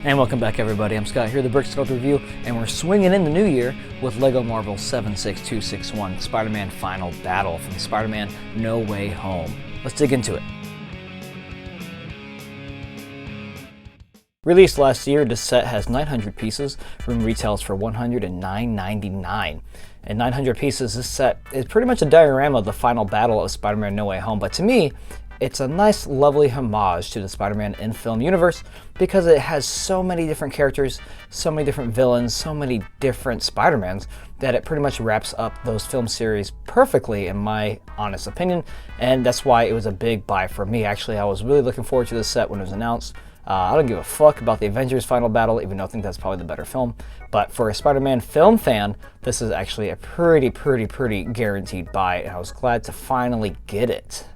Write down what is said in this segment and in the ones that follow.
And welcome back, everybody. I'm Scott here, the Brick Sculpt Review, and we're swinging in the new year with LEGO Marvel 76261, Spider-Man Final Battle from Spider-Man No Way Home. Let's dig into it. Released last year, this set has 900 pieces, room retails for $109.99. And 900 pieces, this set is pretty much a diorama of the final battle of Spider-Man No Way Home, but to me, it's a nice, lovely homage to the Spider-Man in-film universe because it has so many different characters, so many different villains, so many different Spider-Mans that it pretty much wraps up those film series perfectly, in my honest opinion, and that's why it was a big buy for me. Actually, I was really looking forward to this set when it was announced. I don't give a fuck about the Avengers Final Battle, even though I think that's probably the better film. But for a Spider-Man film fan, this is actually a pretty guaranteed buy, and I was glad to finally get it.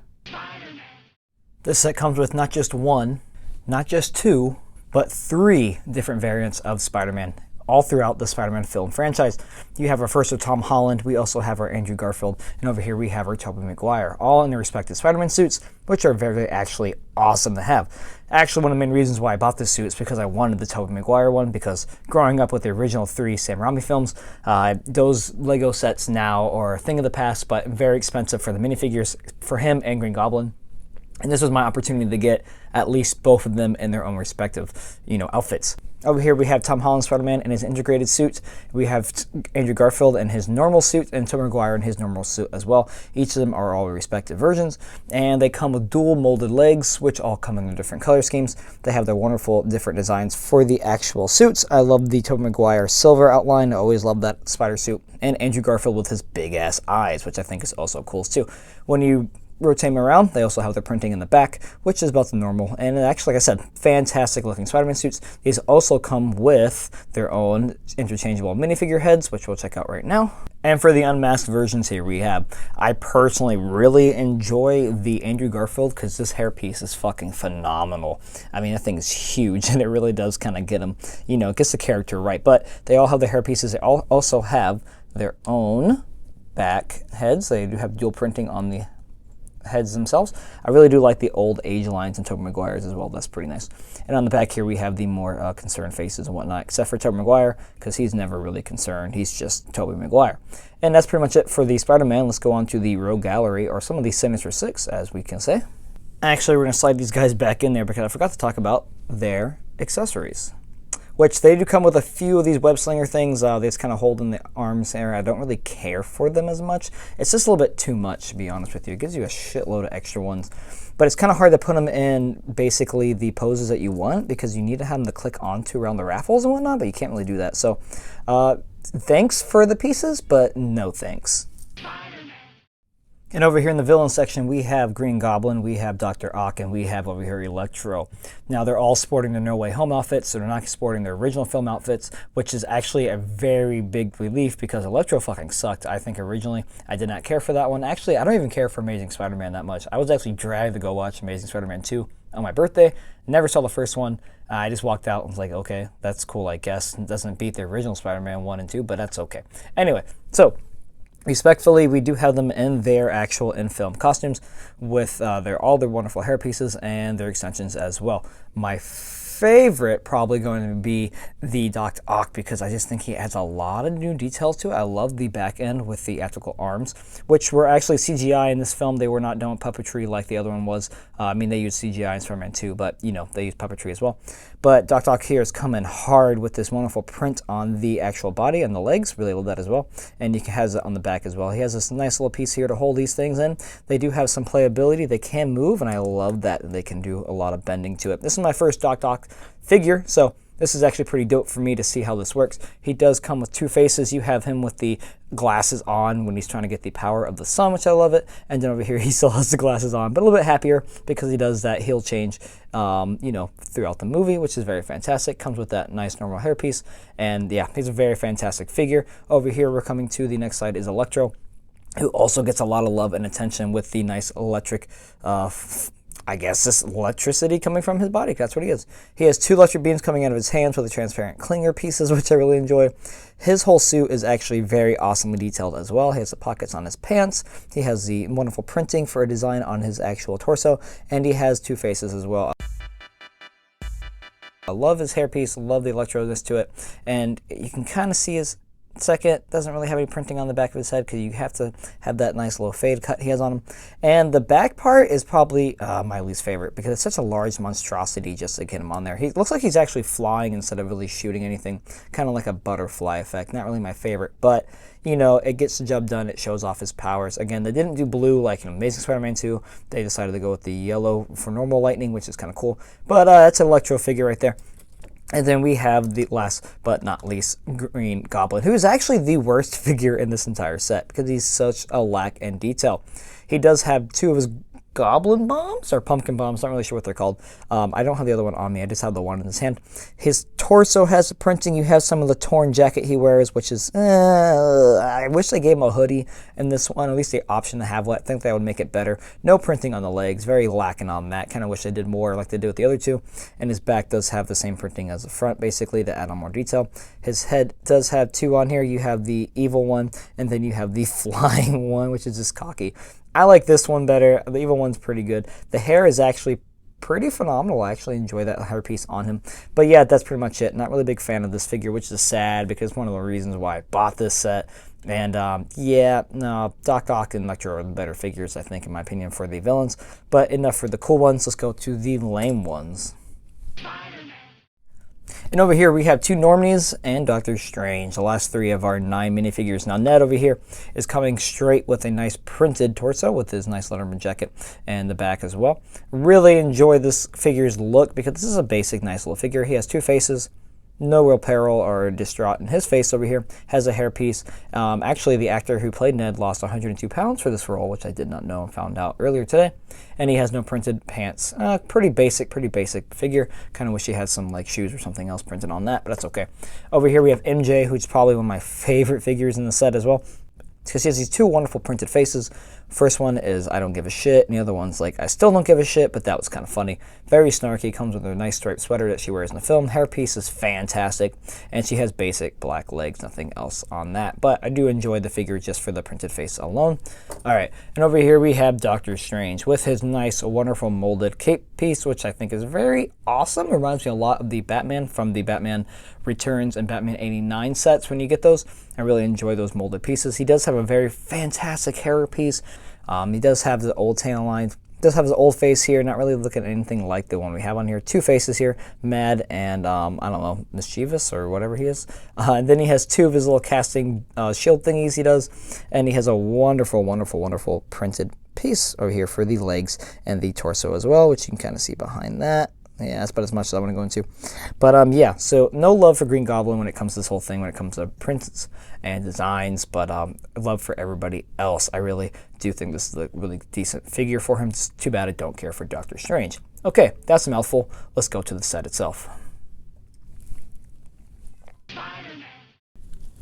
This set comes with not just one, not just two, but three different variants of Spider-Man, all throughout the Spider-Man film franchise. You have our first of Tom Holland, we also have our Andrew Garfield, and over here we have our Tobey Maguire, all in their respective Spider-Man suits, which are very actually awesome to have. Actually, one of the main reasons why I bought this suit is because I wanted the Tobey Maguire one, because growing up with the original three Sam Raimi films, those Lego sets now are a thing of the past, but very expensive for the minifigures for him and Green Goblin. And this was my opportunity to get at least both of them in their own respective, outfits. Over here we have Tom Holland Spider-Man in his integrated suit. We have Andrew Garfield in his normal suit and Tobey Maguire in his normal suit as well. Each of them are all respective versions, and they come with dual molded legs, which all come in different color schemes. They have their wonderful different designs for the actual suits. I love the Tobey Maguire silver outline. I always love that spider suit. And Andrew Garfield with his big ass eyes, which I think is also cool too. When you rotate them around, they also have their printing in the back, which is about the normal. And actually, like I said, fantastic looking Spider-Man suits. These also come with their own interchangeable minifigure heads, which we'll check out right now. And for the unmasked versions here we have, I personally really enjoy the Andrew Garfield because this hairpiece is fucking phenomenal. I mean, that thing is huge and it really does kind of get him, it gets the character right. But they all have the hairpieces. They all also have their own back heads. They do have dual printing on the heads themselves. I really do like the old age lines in Tobey Maguire's as well. That's pretty nice. And on the back here we have the more concerned faces and whatnot, except for Tobey Maguire, because he's never really concerned. He's just Tobey Maguire. And that's pretty much it for the Spider-Man. Let's go on to the Rogue Gallery, or some of the Sinister Six, as we can say. Actually, we're going to slide these guys back in there because I forgot to talk about their accessories, which they do come with a few of these web slinger things. They just kind of hold in the arms there. I don't really care for them as much. It's just a little bit too much, to be honest with you. It gives you a shitload of extra ones. But it's kind of hard to put them in basically the poses that you want because you need to have them to click onto around the raffles and whatnot, but you can't really do that. So thanks for the pieces, but no thanks. And over here in the villain section, we have Green Goblin, we have Dr. Ock, and we have over here Electro. Now, they're all sporting their No Way Home outfits, so they're not sporting their original film outfits, which is actually a very big relief because Electro fucking sucked, I think, originally. I did not care for that one. Actually, I don't even care for Amazing Spider-Man that much. I was actually dragged to go watch Amazing Spider-Man 2 on my birthday. Never saw the first one. I just walked out and was like, okay, that's cool, I guess. It doesn't beat the original Spider-Man 1 and 2, but that's okay. Anyway, so respectfully, we do have them in their actual in-film costumes with all their wonderful hair pieces and their extensions as well. My favorite probably going to be the Dr. Ock because I just think he adds a lot of new details to it. I love the back end with the theatrical arms, which were actually CGI in this film. They were not done with puppetry like the other one was. I mean, they used CGI in Spider-Man 2, but, they used puppetry as well. But Dr. Ock here is coming hard with this wonderful print on the actual body and the legs. Really love that as well. And he has it on the back as well. He has this nice little piece here to hold these things in. They do have some playability. They can move, and I love that they can do a lot of bending to it. This is my first Dr. Ock figure, so this is actually pretty dope for me to see how this works. He does come with two faces. You have him with the glasses on when he's trying to get the power of the sun, which I love it. And then over here, he still has the glasses on, but a little bit happier because he does that heel change, throughout the movie, which is very fantastic. Comes with that nice normal hairpiece. And yeah, he's a very fantastic figure. Over here, we're coming to the next slide is Electro, who also gets a lot of love and attention with the nice electric I guess this electricity coming from his body. That's what he is. He has two electric beams coming out of his hands with the transparent clinger pieces, which I really enjoy. His whole suit is actually very awesomely detailed as well. He has the pockets on his pants. He has the wonderful printing for a design on his actual torso. And he has two faces as well. I love his hairpiece, love the electroness to it, and you can kind of see his second doesn't really have any printing on the back of his head because you have to have that nice little fade cut he has on him. And the back part is probably my least favorite because it's such a large monstrosity just to get him on there. He looks like he's actually flying instead of really shooting anything, kind of like a butterfly effect. Not really my favorite, but you know, it gets the job done. It shows off his powers. Again, they didn't do blue like in Amazing Spider-Man 2. They decided to go with the yellow for normal lightning, which is kind of cool. But it's an Electro figure right there. And then we have the last but not least Green Goblin, who is actually the worst figure in this entire set because he's such a lack in detail. He does have two of his goblin bombs or pumpkin bombs, not really sure what they're called. I don't have the other one on me, I just have the one in his hand. His torso has the printing. You have some of the torn jacket he wears, which is, I wish they gave him a hoodie in this one, at least the option to have one. I think that would make it better. No printing on the legs, very lacking on that. Kind of wish they did more like they did with the other two. And his back does have the same printing as the front, basically, to add on more detail. His head does have two on here. You have the evil one, and then you have the flying one, which is just cocky. I like this one better. The evil one's pretty good. The hair is actually pretty phenomenal. I actually enjoy that hairpiece on him. But yeah, that's pretty much it. Not really a big fan of this figure, which is sad because one of the reasons why I bought this set. And yeah, no, Doc Ock and Electro are the better figures, I think, in my opinion, for the villains. But enough for the cool ones. Let's go to the lame ones. And over here we have two Normies and Doctor Strange, the last three of our 9 minifigures. Now Ned over here is coming straight with a nice printed torso with his nice Letterman jacket and the back as well. Really enjoy this figure's look because this is a basic nice little figure. He has two faces. No real peril or distraught in his face over here. Has a hairpiece. Actually, the actor who played Ned lost 102 pounds for this role, which I did not know and found out earlier today. And he has no printed pants. Pretty basic figure. Kind of wish he had some like shoes or something else printed on that, but that's okay. Over here we have MJ, who's probably one of my favorite figures in the set as well, because he has these two wonderful printed faces. First one is I don't give a shit, and the other one's like I still don't give a shit, but that was kind of funny. Very snarky, comes with a nice striped sweater that she wears in the film. Hairpiece is fantastic, and she has basic black legs, nothing else on that. But I do enjoy the figure just for the printed face alone. Alright, and over here we have Doctor Strange with his nice, wonderful molded cape piece, which I think is very awesome. Reminds me a lot of the Batman from the Batman Returns and Batman 89 sets when you get those. I really enjoy those molded pieces. He does have a very fantastic hairpiece. He does have the old tan lines. Does have his old face here. Not really looking at anything like the one we have on here. Two faces here, Mad and I don't know, mischievous or whatever he is. And then he has two of his little casting shield thingies he does, and he has a wonderful, wonderful, wonderful printed piece over here for the legs and the torso as well, which you can kind of see behind that. Yeah, that's about as much as I want to go into. But yeah, so no love for Green Goblin when it comes to this whole thing, when it comes to prints and designs, but love for everybody else. I really do think this is a really decent figure for him. It's too bad I don't care for Doctor Strange. Okay, that's a mouthful. Let's go to the set itself.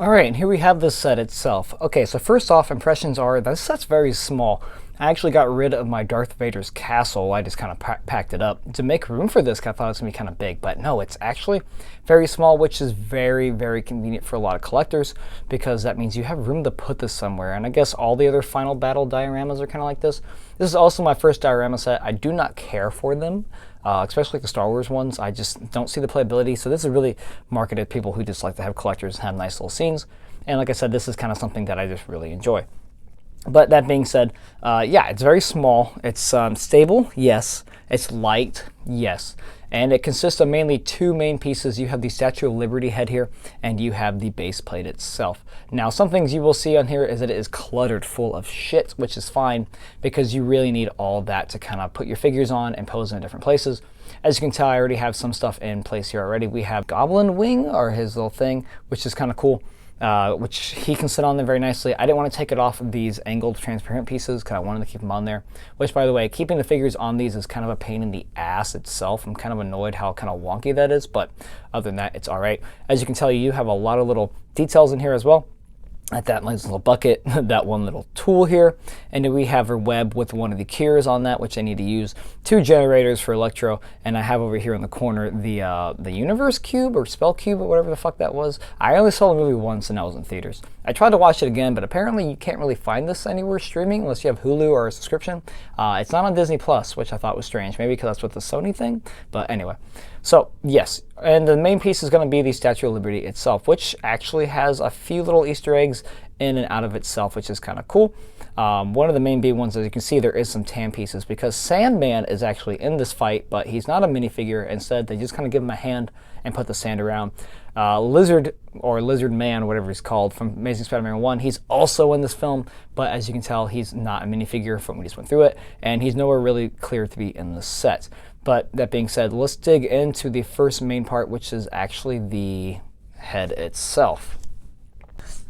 Alright, and here we have the set itself. Okay, so first off, impressions are this set's very small. I actually got rid of my Darth Vader's castle. I just kind of packed it up to make room for this because I thought it was going to be kind of big. But no, it's actually very small, which is very, very convenient for a lot of collectors because that means you have room to put this somewhere. And I guess all the other Final Battle dioramas are kind of like this. This is also my first diorama set. I do not care for them. Especially the Star Wars ones. I just don't see the playability. So this is really marketed to people who just like to have collectors and have nice little scenes. And like I said, this is kind of something that I just really enjoy. But that being said, yeah, it's very small. It's stable, yes. It's light, yes. And it consists of mainly two main pieces. You have the Statue of Liberty head here, and you have the base plate itself. Now, some things you will see on here is that it is cluttered full of shit, which is fine, because you really need all of that to kind of put your figures on and pose in different places. As you can tell, I already have some stuff in place here already. We have Goblin Wing, or his little thing, which is kind of cool. Which he can sit on there very nicely. I didn't want to take it off of these angled transparent pieces because I wanted to keep them on there. Which, by the way, keeping the figures on these is kind of a pain in the ass itself. I'm kind of annoyed how kind of wonky that is, but other than that, it's all right. As you can tell, you have a lot of little details in here as well. At that nice little bucket, that one little tool here, and then we have her web with one of the cures on that, which I need to use, two generators for Electro, and I have over here in the corner the Universe Cube or Spell Cube or whatever the fuck that was. I only saw the movie once and that was in theaters. I tried to watch it again, but apparently you can't really find this anywhere streaming unless you have Hulu or a subscription. It's not on Disney Plus, which I thought was strange, maybe because that's with the Sony thing, but anyway. So yes, And the main piece is going to be the Statue of Liberty itself, which actually has a few little Easter eggs in and out of itself, which is kind of cool. One of the main big ones, as you can see, there is some tan pieces because Sandman is actually in this fight, but he's not a minifigure. Instead, they just kind of give him a hand and put the sand around. Lizard, or Lizard Man, whatever he's called, from Amazing Spider-Man 1, he's also in this film, but as you can tell, he's not a minifigure from when we just went through it, and he's nowhere really clear to be in the set. But that being said, let's dig into the first main part, which is actually the head itself.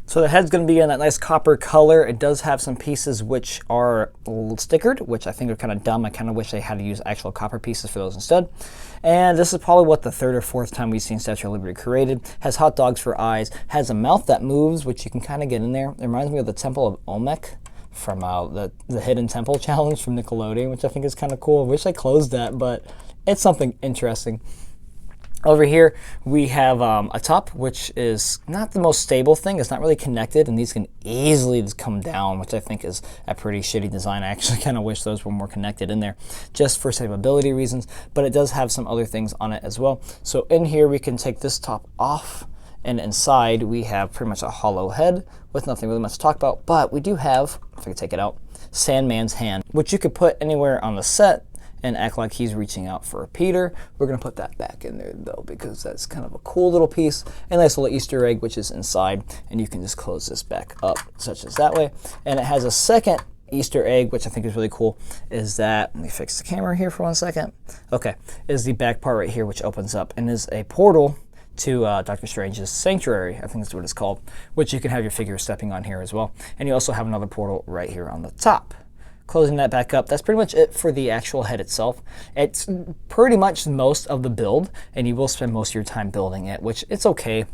So the head's going to be in that nice copper color. It does have some pieces which are stickered, which I think are kind of dumb. I kind of wish they had to use actual copper pieces for those instead. And this is probably what the third or fourth time we've seen Statue of Liberty created. Has hot dogs for eyes, has a mouth that moves, which you can kind of get in there. It reminds me of the Temple of Olmec from the Hidden Temple Challenge from Nickelodeon, which I think is kind of cool. I wish I closed that, but it's something interesting. Over here, we have a top, which is not the most stable thing. It's not really connected, and these can easily just come down, which I think is a pretty shitty design. I actually kind of wish those were more connected in there, just for stability reasons, but it does have some other things on it as well. So in here, we can take this top off, and inside, we have pretty much a hollow head with nothing really much to talk about, but we do have, if I can take it out, Sandman's hand, which you could put anywhere on the set and act like he's reaching out for Peter. We're going to put that back in there, though, because that's kind of a cool little piece. A nice little Easter egg, which is inside, and you can just close this back up, such as that way. And it has a second Easter egg, which I think is really cool, is that, let me fix the camera here for 1 second. Okay, is the back part right here, which opens up and is a portal to Doctor Strange's Sanctuary, I think that's what it's called, which you can have your figure stepping on here as well. And you also have another portal right here on the top. Closing that back up, that's pretty much it for the actual head itself. It's pretty much most of the build, and you will spend most of your time building it, which it's okay.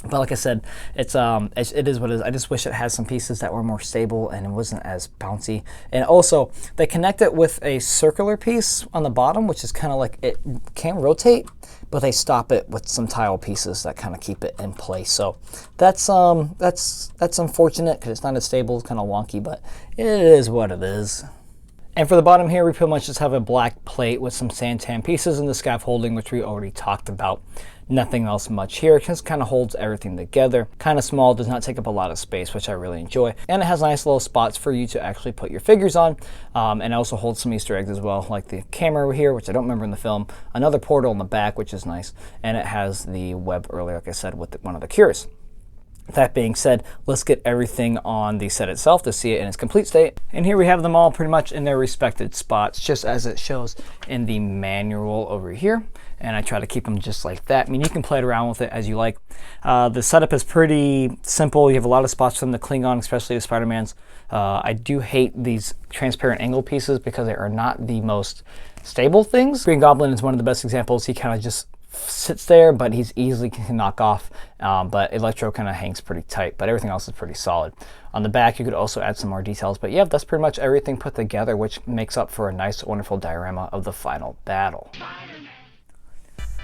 But like I said, it is what it is. I just wish it had some pieces that were more stable and it wasn't as bouncy. And also, they connect it with a circular piece on the bottom, which is kind of like it can rotate, but they stop it with some tile pieces that kind of keep it in place. So that's unfortunate because it's not as stable. It's kind of wonky, but it is what it is. And for the bottom here, we pretty much just have a black plate with some santan pieces and the scaffolding, which we already talked about. Nothing else much here. It just kind of holds everything together. Kind of small, does not take up a lot of space, which I really enjoy. And it has nice little spots for you to actually put your figures on. And it also holds some Easter eggs as well, like the camera over here, which I don't remember in the film. Another portal in the back, which is nice. And it has the web earlier, like I said, with one of the cures. That being said, let's get everything on the set itself to see it in its complete state. And here we have them all pretty much in their respected spots, just as it shows in the manual over here. And I try to keep them just like that. I mean, you can play around with it as you like. The setup is pretty simple. You have a lot of spots for them to cling on, especially the Spider-Mans. I do hate these transparent angle pieces because they are not the most stable things. Green Goblin is one of the best examples. He kind of just sits there, but he's easily can knock off. But Electro kind of hangs pretty tight, but everything else is pretty solid. On the back, you could also add some more details, but yeah, that's pretty much everything put together, which makes up for a nice, wonderful diorama of the final battle.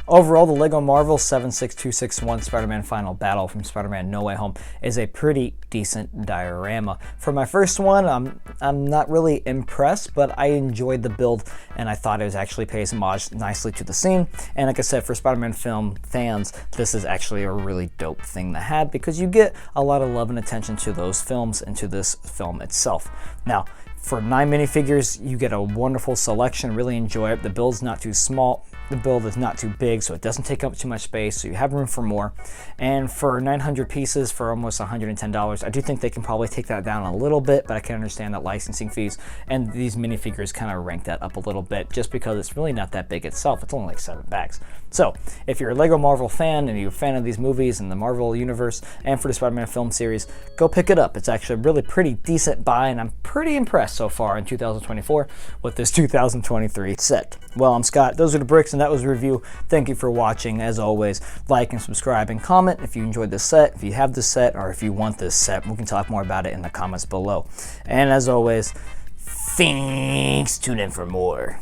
Overall, the LEGO Marvel 76261 Spider-Man Final Battle from Spider-Man No Way Home is a pretty decent diorama. For my first one, I'm not really impressed, but I enjoyed the build, and I thought it was actually pays homage nicely to the scene. And like I said, for Spider-Man film fans, this is actually a really dope thing to have because you get a lot of love and attention to those films and to this film itself. Now, for 9 minifigures, you get a wonderful selection. Really enjoy it. The build's not too small. The build is not too big, so it doesn't take up too much space, so you have room for more. And for 900 pieces for almost $110, I do think they can probably take that down a little bit, but I can understand that licensing fees and these minifigures kind of rank that up a little bit just because it's really not that big itself. It's only like 7 bags. So if you're a LEGO Marvel fan and you're a fan of these movies and the Marvel Universe and for the Spider-Man film series, go pick it up. It's actually a really pretty decent buy, and I'm pretty impressed so far in 2024 with this 2023 set. Well, I'm Scott. Those are the bricks, and that was the review. Thank you for watching. As always, like and subscribe and comment if you enjoyed this set, if you have this set, or if you want this set. We can talk more about it in the comments below. And as always, thanks. Tune in for more.